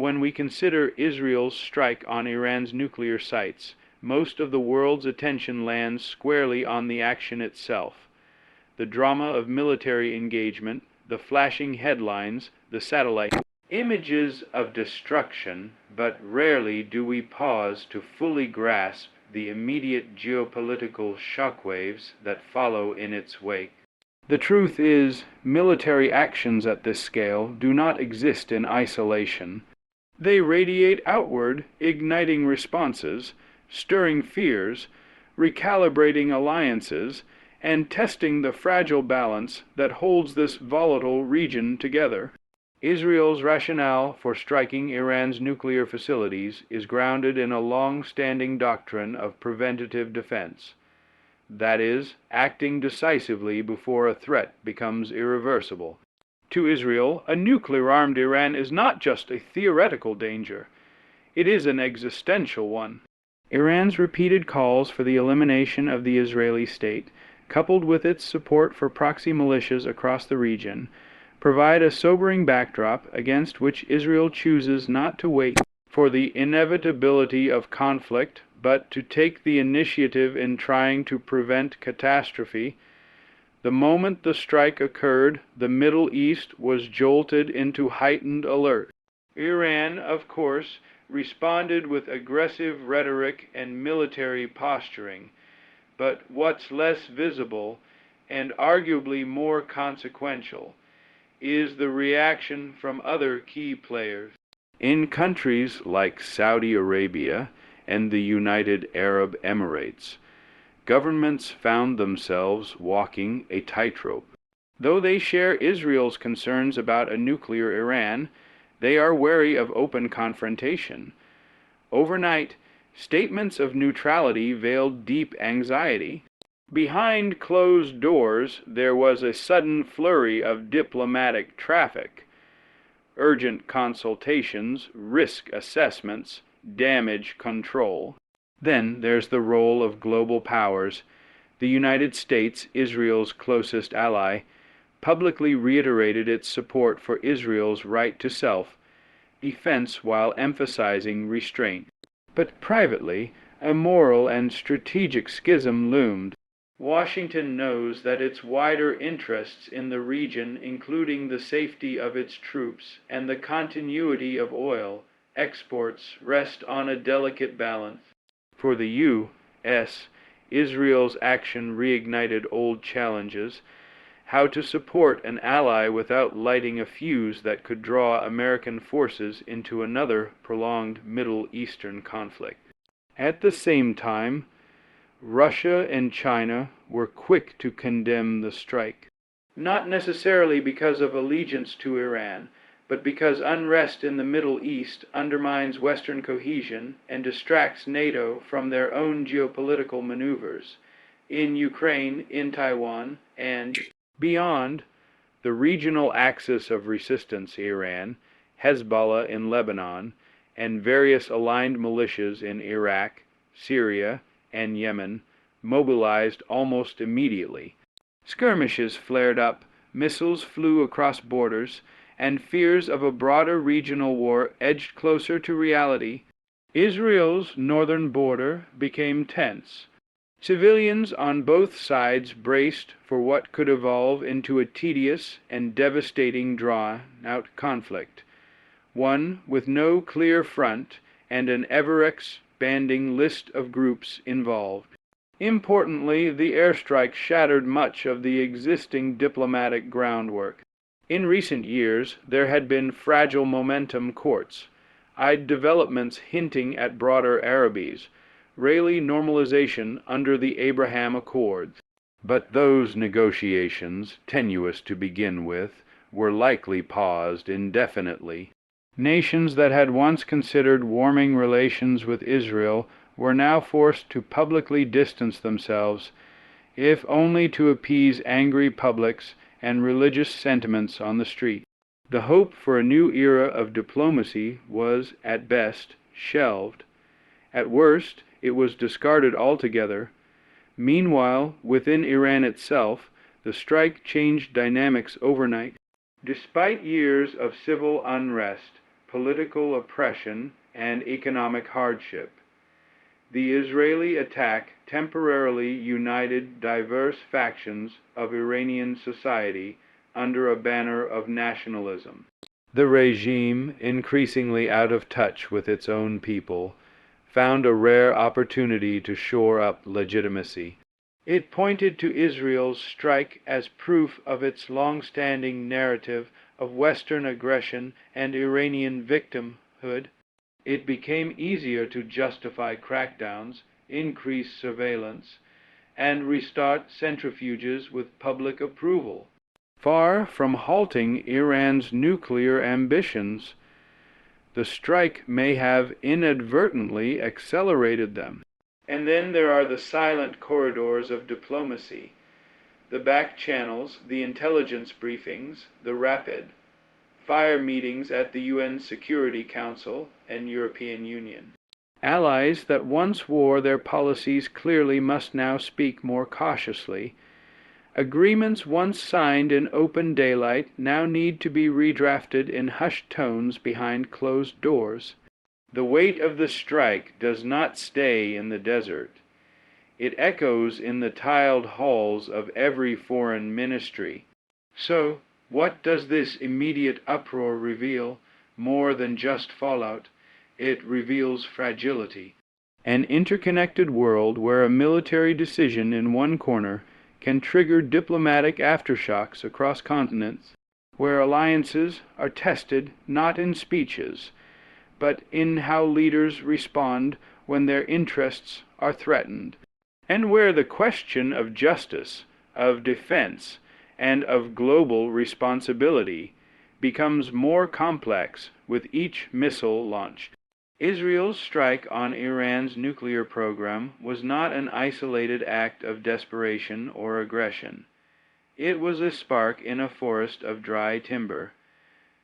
When we consider Israel's strike on Iran's nuclear sites, most of the world's attention lands squarely on the action itself. The drama of military engagement, the flashing headlines, the satellite images of destruction, but rarely do we pause to fully grasp the immediate geopolitical shockwaves that follow in its wake. The truth is, military actions at this scale do not exist in isolation. They radiate outward, igniting responses, stirring fears, recalibrating alliances, and testing the fragile balance that holds this volatile region together. Israel's rationale for striking Iran's nuclear facilities is grounded in a long-standing doctrine of preventative defense. That is, acting decisively before a threat becomes irreversible. To Israel, a nuclear-armed Iran is not just a theoretical danger. It is an existential one. Iran's repeated calls for the elimination of the Israeli state, coupled with its support for proxy militias across the region, provide a sobering backdrop against which Israel chooses not to wait for the inevitability of conflict, but to take the initiative in trying to prevent catastrophe. The moment the strike occurred, the Middle East was jolted into heightened alert. Iran, of course, responded with aggressive rhetoric and military posturing, but what's less visible, and arguably more consequential, is the reaction from other key players. In countries like Saudi Arabia and the United Arab Emirates, governments found themselves walking a tightrope. Though they share Israel's concerns about a nuclear Iran, they are wary of open confrontation. Overnight, statements of neutrality veiled deep anxiety. Behind closed doors, there was a sudden flurry of diplomatic traffic. Urgent consultations, risk assessments, damage control. Then there's the role of global powers. The United States, Israel's closest ally, publicly reiterated its support for Israel's right to self-defense while emphasizing restraint. But privately, a moral and strategic schism loomed. Washington knows that its wider interests in the region, including the safety of its troops and the continuity of oil exports, rest on a delicate balance. For the U.S., Israel's action reignited old challenges: how to support an ally without lighting a fuse that could draw American forces into another prolonged Middle Eastern conflict. At the same time, Russia and China were quick to condemn the strike, not necessarily because of allegiance to Iran, but because unrest in the Middle East undermines Western cohesion and distracts NATO from their own geopolitical maneuvers in Ukraine, in Taiwan, and beyond. The regional axis of resistance: Iran, Hezbollah in Lebanon, and various aligned militias in Iraq, Syria, and Yemen, mobilized almost immediately. Skirmishes flared up, missiles flew across borders, and fears of a broader regional war edged closer to reality. Israel's northern border became tense. Civilians on both sides braced for what could evolve into a tedious and devastating drawn-out conflict, one with no clear front and an ever-expanding list of groups involved. Importantly, the airstrike shattered much of the existing diplomatic groundwork. In recent years, there had been fragile momentum courts-eyed developments hinting at broader Arabes, Israeli normalization under the Abraham Accords. But those negotiations, tenuous to begin with, were likely paused indefinitely. Nations that had once considered warming relations with Israel were now forced to publicly distance themselves, if only to appease angry publics and religious sentiments on the street. The hope for a new era of diplomacy was, at best, shelved. At worst, it was discarded altogether. Meanwhile, within Iran itself, the strike changed dynamics overnight. Despite years of civil unrest, political oppression, and economic hardship. The Israeli attack temporarily united diverse factions of Iranian society under a banner of nationalism. The regime, increasingly out of touch with its own people, found a rare opportunity to shore up legitimacy. It pointed to Israel's strike as proof of its long-standing narrative of Western aggression and Iranian victimhood. It became easier to justify crackdowns, increase surveillance, and restart centrifuges with public approval. Far from halting Iran's nuclear ambitions, the strike may have inadvertently accelerated them. And then there are the silent corridors of diplomacy, the back channels, the intelligence briefings, the rapid fire meetings at the UN Security Council and European Union. Allies that once wore their policies clearly must now speak more cautiously. Agreements once signed in open daylight now need to be redrafted in hushed tones behind closed doors. The weight of the strike does not stay in the desert. It echoes in the tiled halls of every foreign ministry. So, what does this immediate uproar reveal? More than just fallout, it reveals fragility. An interconnected world where a military decision in one corner can trigger diplomatic aftershocks across continents, where alliances are tested not in speeches, but in how leaders respond when their interests are threatened, and where the question of justice, of defense, and of global responsibility becomes more complex with each missile launched. Israel's strike on Iran's nuclear program was not an isolated act of desperation or aggression. It was a spark in a forest of dry timber,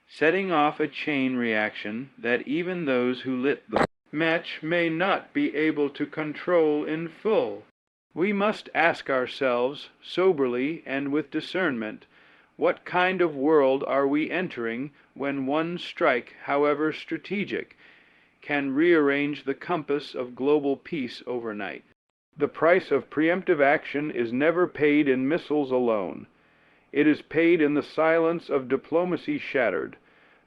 setting off a chain reaction that even those who lit the match may not be able to control in full. We must ask ourselves, soberly and with discernment, what kind of world are we entering when one strike, however strategic, can rearrange the compass of global peace overnight? The price of preemptive action is never paid in missiles alone. It is paid in the silence of diplomacy shattered,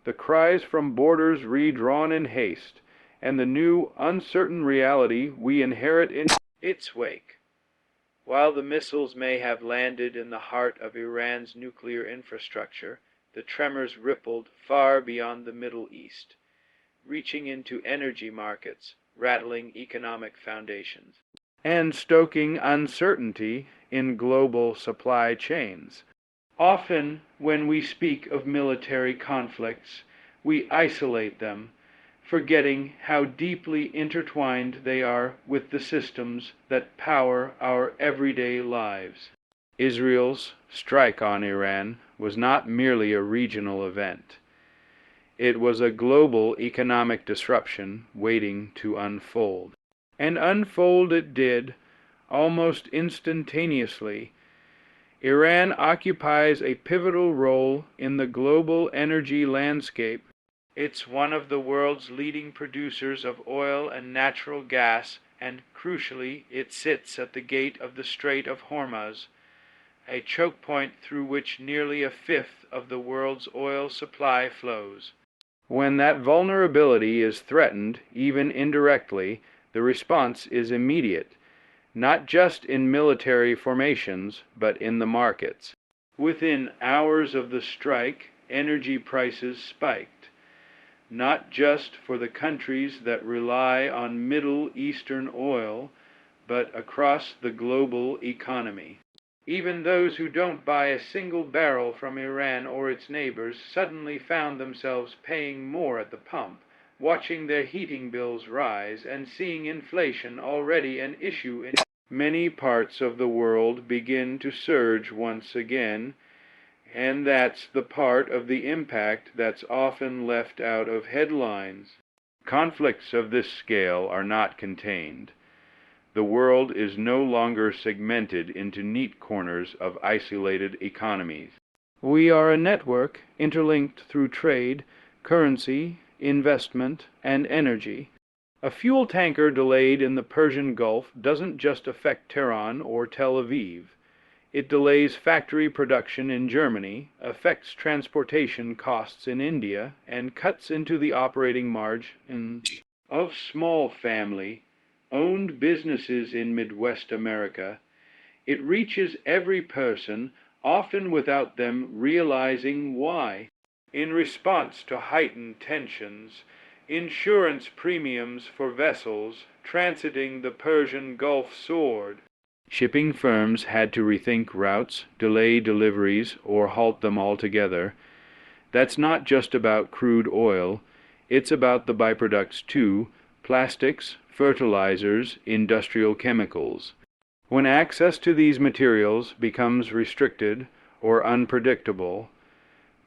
the cries from borders redrawn in haste, and the new, uncertain reality we inherit in its wake. While the missiles may have landed in the heart of Iran's nuclear infrastructure, the tremors rippled far beyond the Middle East, reaching into energy markets, rattling economic foundations, and stoking uncertainty in global supply chains. Often, when we speak of military conflicts, we isolate them, forgetting how deeply intertwined they are with the systems that power our everyday lives. Israel's strike on Iran was not merely a regional event. It was a global economic disruption waiting to unfold. And unfold it did, almost instantaneously. Iran occupies a pivotal role in the global energy landscape. It's one of the world's leading producers of oil and natural gas, and crucially, it sits at the gate of the Strait of Hormuz, a choke point through which nearly a fifth of the world's oil supply flows. When that vulnerability is threatened, even indirectly, the response is immediate, not just in military formations, but in the markets. Within hours of the strike, energy prices spiked, not just for the countries that rely on Middle Eastern oil, but across the global economy. Even those who don't buy a single barrel from Iran or its neighbors suddenly found themselves paying more at the pump, watching their heating bills rise and seeing inflation already an issue in many parts of the world begin to surge once again. And that's the part of the impact that's often left out of headlines. Conflicts of this scale are not contained. The world is no longer segmented into neat corners of isolated economies. We are a network interlinked through trade, currency, investment, and energy. A fuel tanker delayed in the Persian Gulf doesn't just affect Tehran or Tel Aviv. It delays factory production in Germany, affects transportation costs in India, and cuts into the operating margin of small family-owned businesses in Midwest America. It reaches every person, often without them realizing why. In response to heightened tensions, insurance premiums for vessels transiting the Persian Gulf soared. Shipping firms had to rethink routes, delay deliveries, or halt them altogether. That's not just about crude oil, it's about the byproducts too: plastics, fertilizers, industrial chemicals. When access to these materials becomes restricted or unpredictable,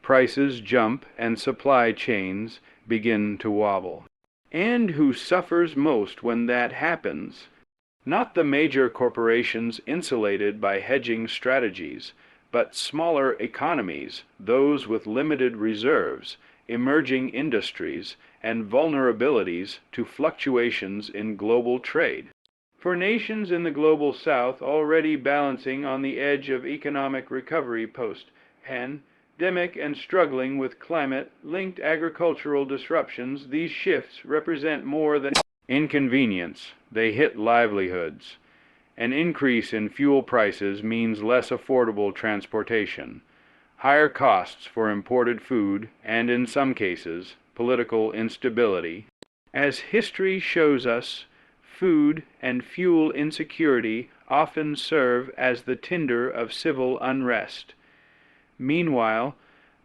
prices jump and supply chains begin to wobble. And who suffers most when that happens? Not the major corporations insulated by hedging strategies, but smaller economies, those with limited reserves, emerging industries, and vulnerabilities to fluctuations in global trade. For nations in the global south already balancing on the edge of economic recovery post-pandemic and struggling with climate-linked agricultural disruptions, these shifts represent more than inconvenience. They hit livelihoods. An increase in fuel prices means less affordable transportation, higher costs for imported food, and in some cases, political instability. As history shows us, food and fuel insecurity often serve as the tinder of civil unrest. Meanwhile,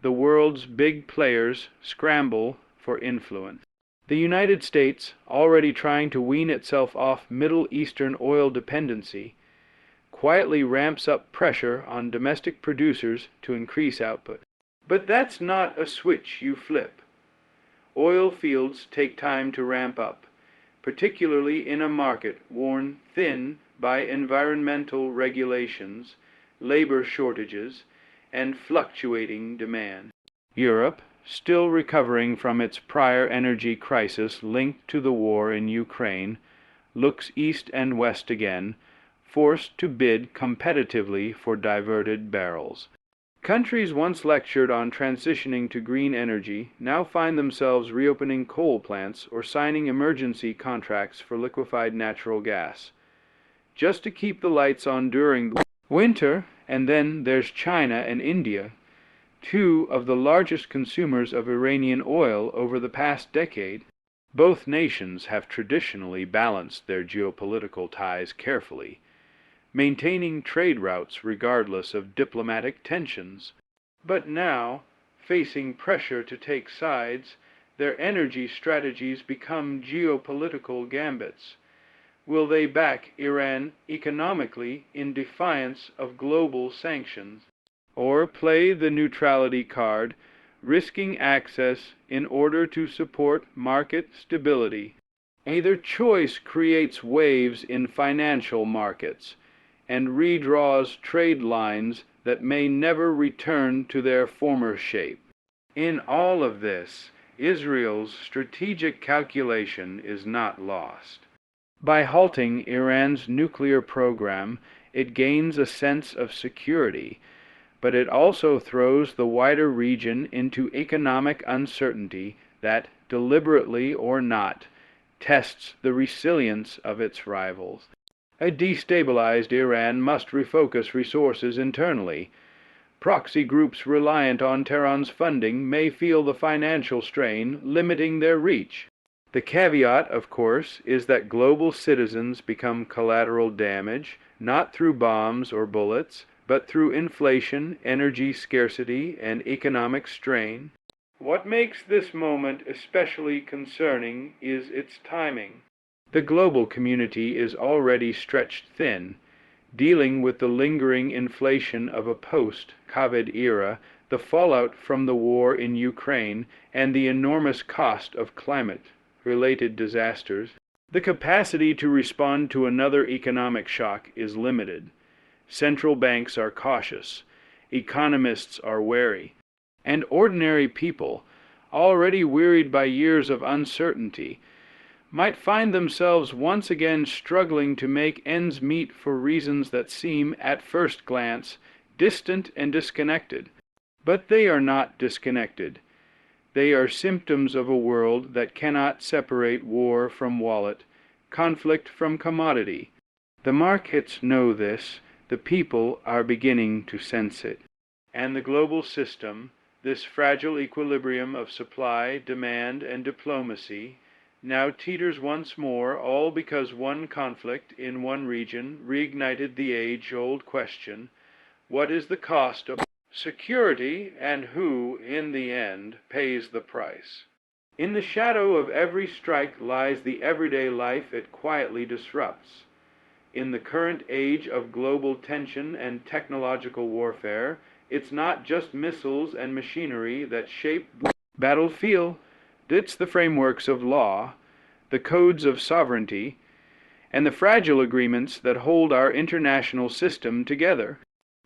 the world's big players scramble for influence. The United States, already trying to wean itself off Middle Eastern oil dependency, quietly ramps up pressure on domestic producers to increase output. But that's not a switch you flip. Oil fields take time to ramp up, particularly in a market worn thin by environmental regulations, labor shortages, and fluctuating demand. Europe, still recovering from its prior energy crisis linked to the war in Ukraine, looks east and west again, forced to bid competitively for diverted barrels. Countries once lectured on transitioning to green energy now find themselves reopening coal plants or signing emergency contracts for liquefied natural gas, just to keep the lights on during the winter. And then there's China and India, two of the largest consumers of Iranian oil over the past decade. Both nations have traditionally balanced their geopolitical ties carefully, maintaining trade routes regardless of diplomatic tensions. But now, facing pressure to take sides, their energy strategies become geopolitical gambits. Will they back Iran economically in defiance of global sanctions, or play the neutrality card, risking access in order to support market stability? Either choice creates waves in financial markets and redraws trade lines that may never return to their former shape. In all of this, Israel's strategic calculation is not lost. By halting Iran's nuclear program, it gains a sense of security, but it also throws the wider region into economic uncertainty that, deliberately or not, tests the resilience of its rivals. A destabilized Iran must refocus resources internally. Proxy groups reliant on Tehran's funding may feel the financial strain, limiting their reach. The caveat, of course, is that global citizens become collateral damage, not through bombs or bullets, but through inflation, energy scarcity, and economic strain. What makes this moment especially concerning is its timing. The global community is already stretched thin, dealing with the lingering inflation of a post-COVID era, the fallout from the war in Ukraine, and the enormous cost of climate-related disasters. The capacity to respond to another economic shock is limited. Central banks are cautious, economists are wary, and ordinary people, already wearied by years of uncertainty, might find themselves once again struggling to make ends meet for reasons that seem, at first glance, distant and disconnected. But they are not disconnected. They are symptoms of a world that cannot separate war from wallet, conflict from commodity. The markets know this, the people are beginning to sense it. And the global system, this fragile equilibrium of supply, demand, and diplomacy, now teeters once more, all because one conflict in one region reignited the age-old question, what is the cost of security, and who, in the end, pays the price? In the shadow of every strike lies the everyday life it quietly disrupts. In the current age of global tension and technological warfare, it's not just missiles and machinery that shape battlefield. It's the frameworks of law, the codes of sovereignty, and the fragile agreements that hold our international system together.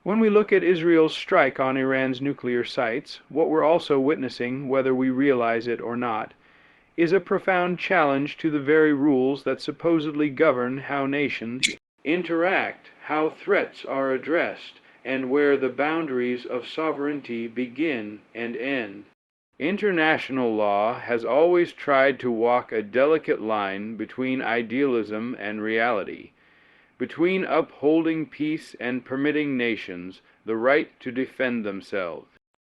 When we look at Israel's strike on Iran's nuclear sites, what we're also witnessing, whether we realize it or not, is a profound challenge to the very rules that supposedly govern how nations interact, how threats are addressed, and where the boundaries of sovereignty begin and end. International law has always tried to walk a delicate line between idealism and reality, between upholding peace and permitting nations the right to defend themselves.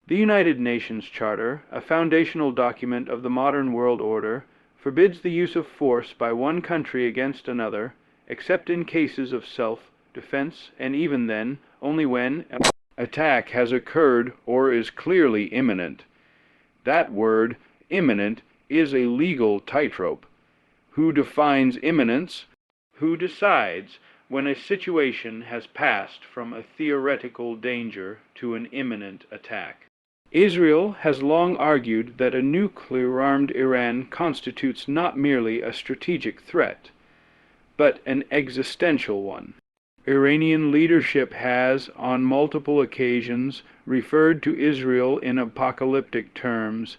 The United Nations Charter, a foundational document of the modern world order, forbids the use of force by one country against another, except in cases of self-defense, and even then, only when an attack has occurred or is clearly imminent. That word, imminent, is a legal tightrope. Who defines imminence? Who decides when a situation has passed from a theoretical danger to an imminent attack? Israel has long argued that a nuclear-armed Iran constitutes not merely a strategic threat, but an existential one. Iranian leadership has, on multiple occasions, referred to Israel in apocalyptic terms,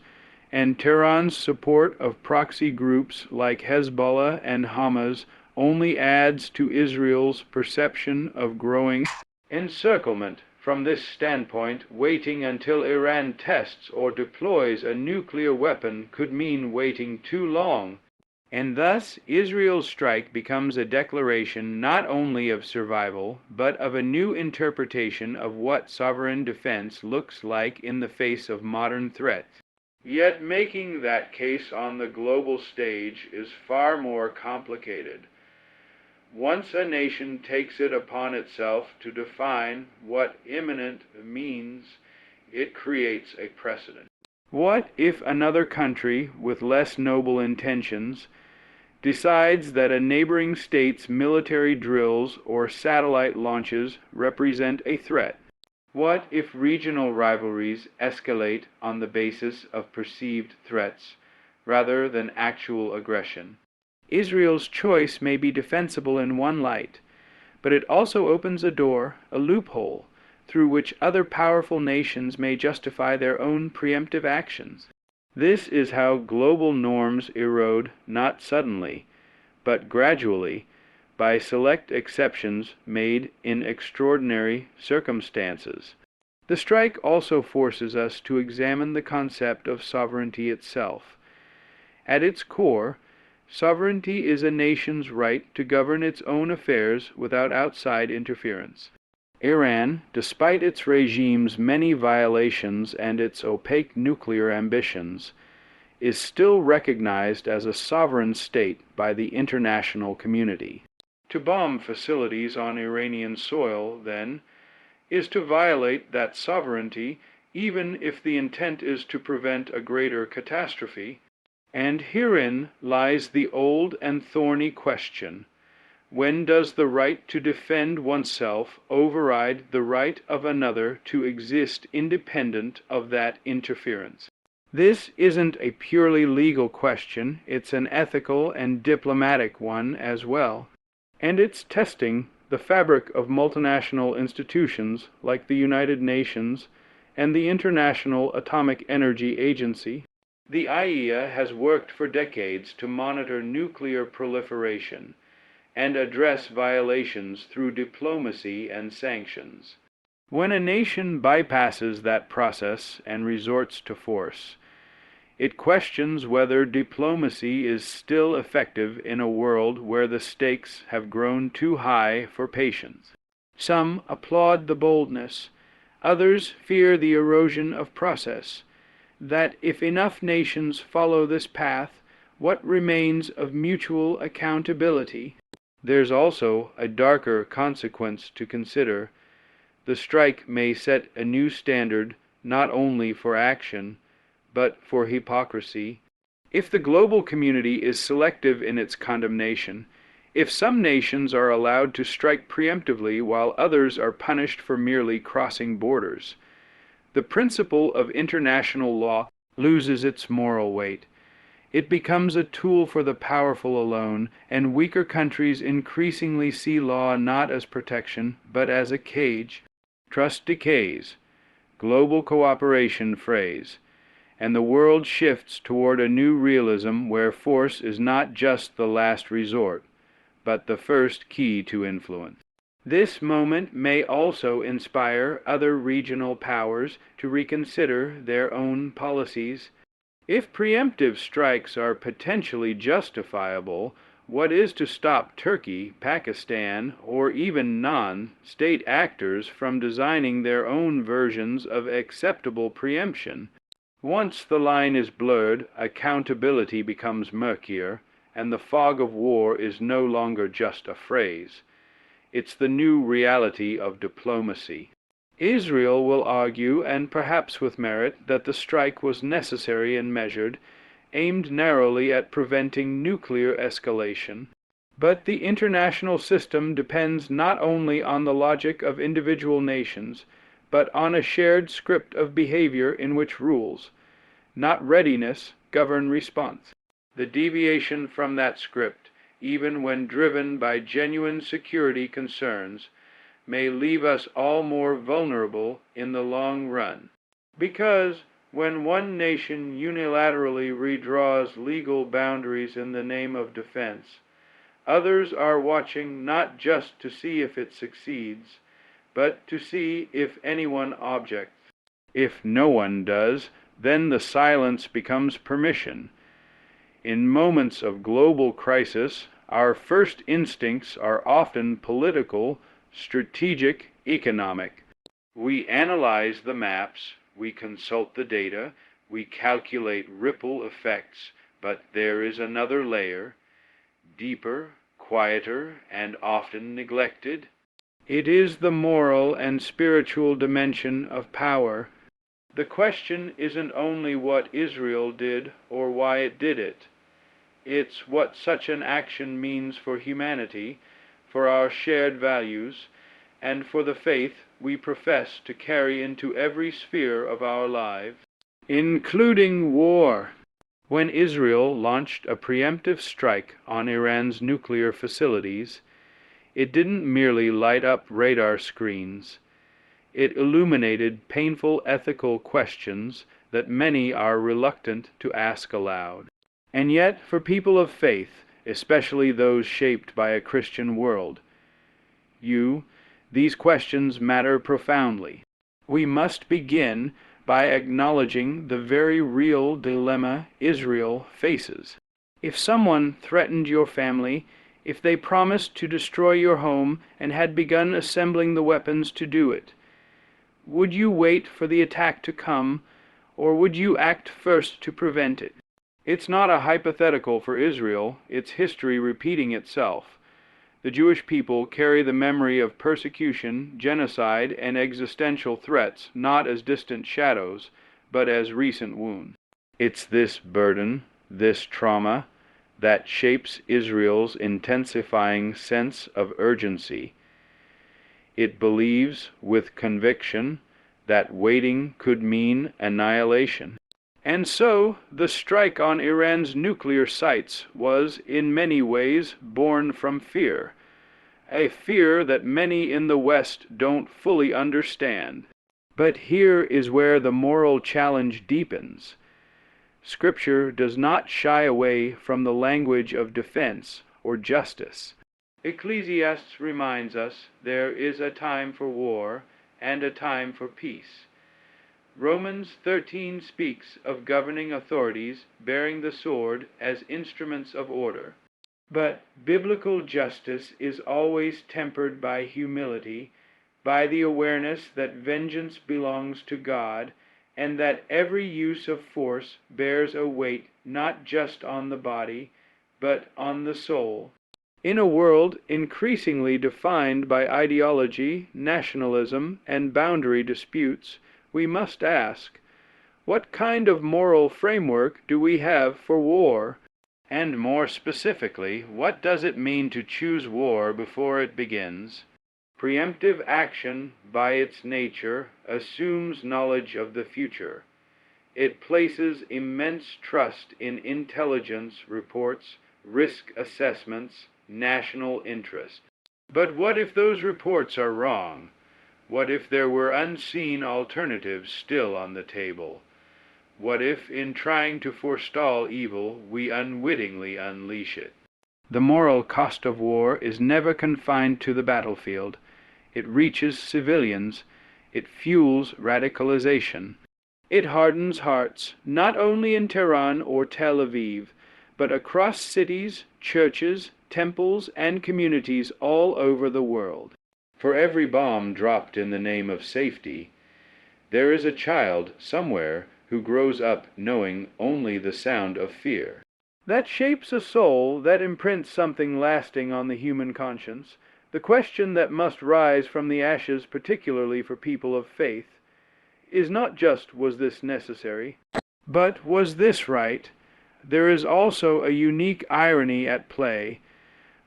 and Tehran's support of proxy groups like Hezbollah and Hamas only adds to Israel's perception of growing encirclement. From this standpoint, waiting until Iran tests or deploys a nuclear weapon could mean waiting too long. And thus, Israel's strike becomes a declaration not only of survival, but of a new interpretation of what sovereign defense looks like in the face of modern threats. Yet making that case on the global stage is far more complicated. Once a nation takes it upon itself to define what imminent means, it creates a precedent. What if another country with less noble intentions decides that a neighboring state's military drills or satellite launches represent a threat? What if regional rivalries escalate on the basis of perceived threats rather than actual aggression? Israel's choice may be defensible in one light, but it also opens a door, a loophole, through which other powerful nations may justify their own preemptive actions. This is how global norms erode not suddenly, but gradually, by select exceptions made in extraordinary circumstances. The strike also forces us to examine the concept of sovereignty itself. At its core, sovereignty is a nation's right to govern its own affairs without outside interference. Iran, despite its regime's many violations and its opaque nuclear ambitions, is still recognized as a sovereign state by the international community. To bomb facilities on Iranian soil, then, is to violate that sovereignty, even if the intent is to prevent a greater catastrophe. And herein lies the old and thorny question: when does the right to defend oneself override the right of another to exist independent of that interference? This isn't a purely legal question, it's an ethical and diplomatic one as well. And it's testing the fabric of multinational institutions like the United Nations and the International Atomic Energy Agency. The IAEA has worked for decades to monitor nuclear proliferation and address violations through diplomacy and sanctions. When a nation bypasses that process and resorts to force, it questions whether diplomacy is still effective in a world where the stakes have grown too high for patience. Some applaud the boldness, others fear the erosion of process, that if enough nations follow this path, what remains of mutual accountability? There's also a darker consequence to consider. The strike may set a new standard not only for action, but for hypocrisy. If the global community is selective in its condemnation, if some nations are allowed to strike preemptively while others are punished for merely crossing borders, the principle of international law loses its moral weight. It becomes a tool for the powerful alone, and weaker countries increasingly see law not as protection, but as a cage. Trust decays, global cooperation frays, and the world shifts toward a new realism where force is not just the last resort, but the first key to influence. This moment may also inspire other regional powers to reconsider their own policies. If preemptive strikes are potentially justifiable, what is to stop Turkey, Pakistan, or even non-state actors from designing their own versions of acceptable preemption? Once the line is blurred, accountability becomes murkier, and the fog of war is no longer just a phrase. It's the new reality of diplomacy. Israel will argue, and perhaps with merit, that the strike was necessary and measured, aimed narrowly at preventing nuclear escalation. But the international system depends not only on the logic of individual nations, but on a shared script of behavior in which rules, not readiness, govern response. The deviation from that script, even when driven by genuine security concerns, may leave us all more vulnerable in the long run. Because when one nation unilaterally redraws legal boundaries in the name of defense, others are watching not just to see if it succeeds, but to see if anyone objects. If no one does, then the silence becomes permission. In moments of global crisis, our first instincts are often political, strategic, economic. We analyze the maps, we consult the data, we calculate ripple effects, but there is another layer, deeper, quieter, and often neglected. It is the moral and spiritual dimension of power. The question isn't only what Israel did or why it did it. It's what such an action means for humanity, for our shared values, and for the faith we profess to carry into every sphere of our lives, including war. When Israel launched a preemptive strike on Iran's nuclear facilities, it didn't merely light up radar screens. It illuminated painful ethical questions that many are reluctant to ask aloud. And yet, for people of faith, especially those shaped by a Christian world, these questions matter profoundly. We must begin by acknowledging the very real dilemma Israel faces. If someone threatened your family, if they promised to destroy your home and had begun assembling the weapons to do it, would you wait for the attack to come, or would you act first to prevent it? It's not a hypothetical for Israel, it's history repeating itself. The Jewish people carry the memory of persecution, genocide, and existential threats not as distant shadows, but as recent wounds. It's this burden, this trauma, that shapes Israel's intensifying sense of urgency. It believes, with conviction, that waiting could mean annihilation. And so, the strike on Iran's nuclear sites was, in many ways, born from fear. A fear that many in the West don't fully understand. But here is where the moral challenge deepens. Scripture does not shy away from the language of defense or justice. Ecclesiastes reminds us there is a time for war and a time for peace. Romans 13 speaks of governing authorities bearing the sword as instruments of order. But biblical justice is always tempered by humility, by the awareness that vengeance belongs to God, and that every use of force bears a weight not just on the body, but on the soul. In a world increasingly defined by ideology, nationalism, and boundary disputes, we must ask, what kind of moral framework do we have for war? And more specifically, what does it mean to choose war before it begins? Preemptive action, by its nature, assumes knowledge of the future. It places immense trust in intelligence reports, risk assessments, national interest. But what if those reports are wrong? What if there were unseen alternatives still on the table? What if, in trying to forestall evil, we unwittingly unleash it? The moral cost of war is never confined to the battlefield. It reaches civilians. It fuels radicalization. It hardens hearts, not only in Tehran or Tel Aviv, but across cities, churches, temples, and communities all over the world. For every bomb dropped in the name of safety, there is a child somewhere who grows up knowing only the sound of fear. That shapes a soul, that imprints something lasting on the human conscience. The question that must rise from the ashes, particularly for people of faith, is not just, was this necessary, but was this right? There is also a unique irony at play.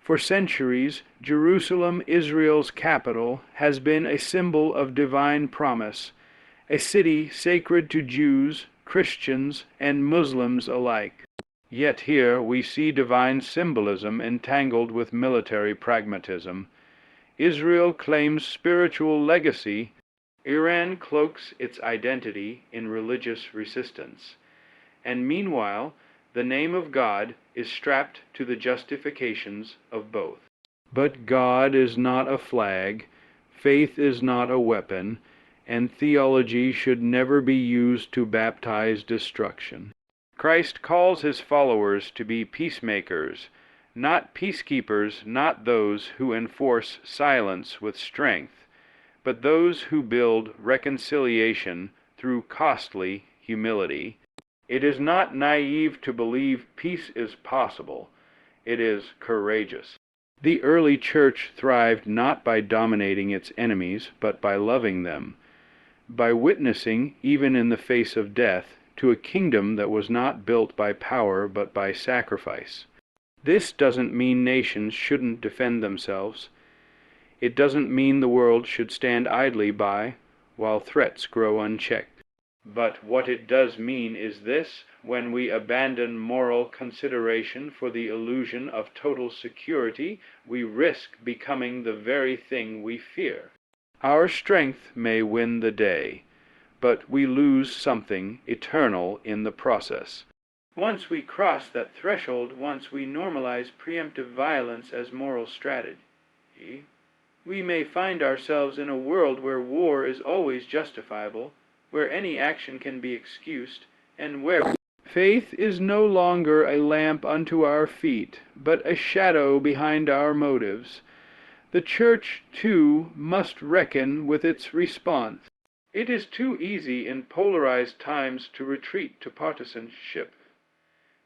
For centuries, Jerusalem, Israel's capital, has been a symbol of divine promise, a city sacred to Jews, Christians, and Muslims alike. Yet here we see divine symbolism entangled with military pragmatism. Israel claims spiritual legacy. Iran cloaks its identity in religious resistance. And meanwhile, the name of God is strapped to the justifications of both. But God is not a flag, faith is not a weapon, and theology should never be used to baptize destruction. Christ calls his followers to be peacemakers, not peacekeepers, not those who enforce silence with strength, but those who build reconciliation through costly humility. It is not naive to believe peace is possible. It is courageous. The early church thrived not by dominating its enemies, but by loving them, by witnessing, even in the face of death, to a kingdom that was not built by power but by sacrifice. This doesn't mean nations shouldn't defend themselves. It doesn't mean the world should stand idly by while threats grow unchecked. But what it does mean is this: when we abandon moral consideration for the illusion of total security, we risk becoming the very thing we fear. Our strength may win the day, but we lose something eternal in the process. Once we cross that threshold, once we normalize preemptive violence as moral strategy, we may find ourselves in a world where war is always justifiable, where any action can be excused, and where faith is no longer a lamp unto our feet, but a shadow behind our motives. The Church, too, must reckon with its response. It is too easy in polarized times to retreat to partisanship,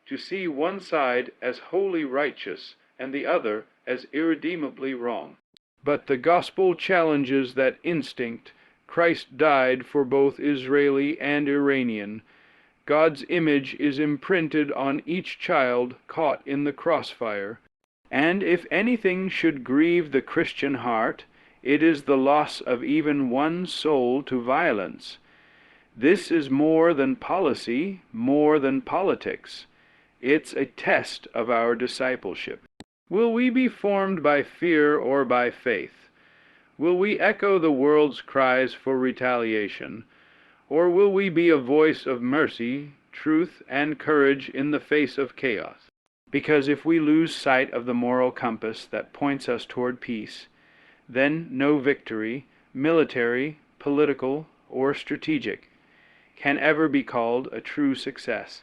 to see one side as wholly righteous and the other as irredeemably wrong. But the gospel challenges that instinct. Christ died for both Israeli and Iranian. God's image is imprinted on each child caught in the crossfire. And if anything should grieve the Christian heart, it is the loss of even one soul to violence. This is more than policy, more than politics. It's a test of our discipleship. Will we be formed by fear or by faith? Will we echo the world's cries for retaliation, or will we be a voice of mercy, truth, and courage in the face of chaos. Because if we lose sight of the moral compass that points us toward peace, then no victory, military, political, or strategic, can ever be called a true success.